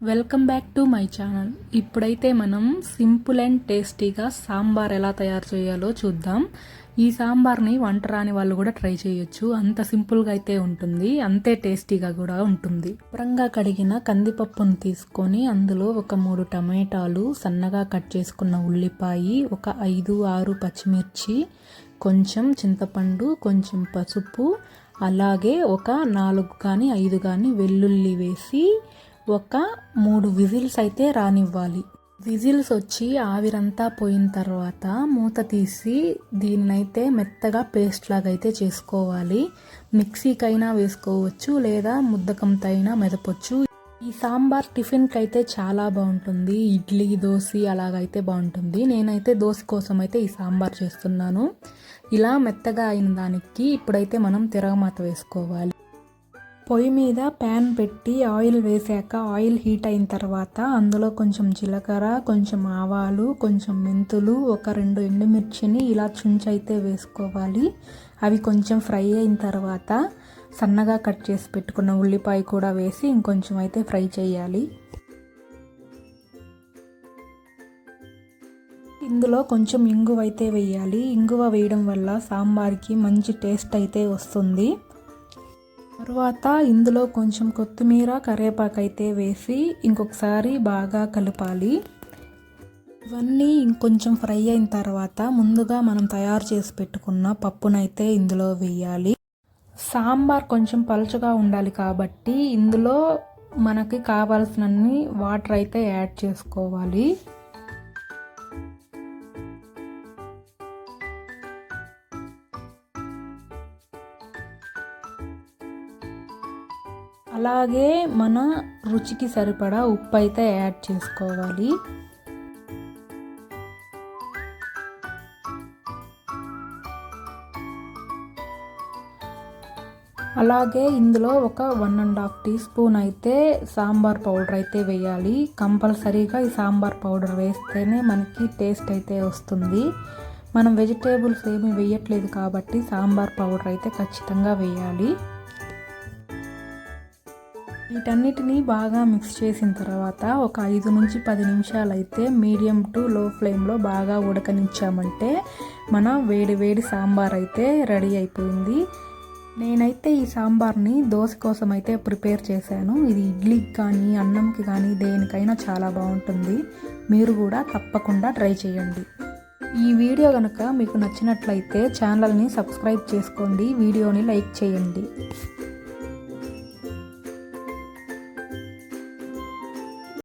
Welcome back to my channel. ఇప్పుడైతే మనం simple and టేస్టీగా సాంబార్ ఎలా తయారు చేయాలో చూద్దాం. ఈ సాంబార్ని వంట రాని వాళ్ళు కూడా ట్రై చేయొచ్చు. అంత సింపుల్గా అయితే ఉంటుంది, అంతే టేస్టీగా కూడా ఉంటుంది. శుభ్రంగా కడిగిన కందిపప్పును తీసుకొని అందులో ఒక 3 టమాటాలు, సన్నగా కట్ చేసుకున్న ఉల్లిపాయ, ఒక 5-6 పచ్చిమిర్చి, కొంచెం చింతపండు, కొంచెం పసుపు, అలాగే ఒక 4 కానీ 5 కానీ వెల్లుల్లి వేసి ఒక 3 విజిల్స్ అయితే రానివ్వాలి. విజిల్స్ వచ్చి ఆవిరంతా పోయిన తర్వాత మూత తీసి దీన్నైతే మెత్తగా పేస్ట్ లాగా అయితే చేసుకోవాలి. మిక్సీకైనా వేసుకోవచ్చు లేదా ముద్దకంతో అయినా మెదపొచ్చు. ఈ సాంబార్ టిఫిన్కి అయితే చాలా బాగుంటుంది. ఇడ్లీ, దోశ అలాగైతే బాగుంటుంది. నేనైతే దోశ కోసం అయితే ఈ సాంబార్ చేస్తున్నాను. ఇలా మెత్తగా అయిన దానికి ఇప్పుడైతే మనం తిరగమాత వేసుకోవాలి. పొయ్యి మీద ప్యాన్ పెట్టి ఆయిల్ వేసాక ఆయిల్ హీట్ అయిన తర్వాత అందులో కొంచెం జీలకర్ర, కొంచెం ఆవాలు, కొంచెం మెంతులు, ఒక 2 ఎండుమిర్చిని ఇలా చుంచైతే వేసుకోవాలి. అవి కొంచెం ఫ్రై అయిన తర్వాత సన్నగా కట్ చేసి పెట్టుకున్న ఉల్లిపాయ కూడా వేసి ఇంకొంచెం అయితే ఫ్రై చేయాలి. ఇందులో కొంచెం ఇంగువ అయితే వేయాలి. ఇంగువ వేయడం వల్ల సాంబార్కి మంచి టేస్ట్ అయితే వస్తుంది. తర్వాత ఇందులో కొంచెం కొత్తిమీర, కరివేపాకు అయితే వేసి ఇంకొకసారి బాగా కలపాలి. ఇవన్నీ ఇంకొంచెం ఫ్రై అయిన తర్వాత ముందుగా మనం తయారు చేసి పెట్టుకున్న పప్పునైతే ఇందులో వేయాలి. సాంబార్ కొంచెం పలుచగా ఉండాలి కాబట్టి ఇందులో మనకి కావాల్సినన్ని వాటర్ అయితే యాడ్ చేసుకోవాలి. అలాగే మన రుచికి సరిపడా ఉప్పు అయితే యాడ్ చేసుకోవాలి. అలాగే ఇందులో ఒక 1.5 టీ స్పూన్ అయితే సాంబార్ పౌడర్ అయితే వేయాలి. కంపల్సరీగా ఈ సాంబార్ పౌడర్ వేస్తేనే మనకి టేస్ట్ అయితే వస్తుంది. మనం వెజిటేబుల్స్ ఏమీ వేయట్లేదు కాబట్టి సాంబార్ పౌడర్ అయితే ఖచ్చితంగా వేయాలి. వీటన్నిటిని బాగా మిక్స్ చేసిన తర్వాత ఒక 5 నుంచి 10 నిమిషాలు అయితే మీడియం టు లో ఫ్లేమ్లో బాగా ఉడకనిచ్చామంటే మన వేడి సాంబార్ అయితే రెడీ అయిపోయింది. నేనైతే ఈ సాంబార్ని దోశ కోసం అయితే ప్రిపేర్ చేశాను. ఇది ఇడ్లీకి కానీ అన్నంకి కానీ దేనికైనా చాలా బాగుంటుంది. మీరు కూడా తప్పకుండా ట్రై చేయండి. ఈ వీడియో కనుక మీకు నచ్చినట్లయితే ఛానల్ని సబ్స్క్రైబ్ చేసుకోండి, వీడియోని లైక్ చేయండి.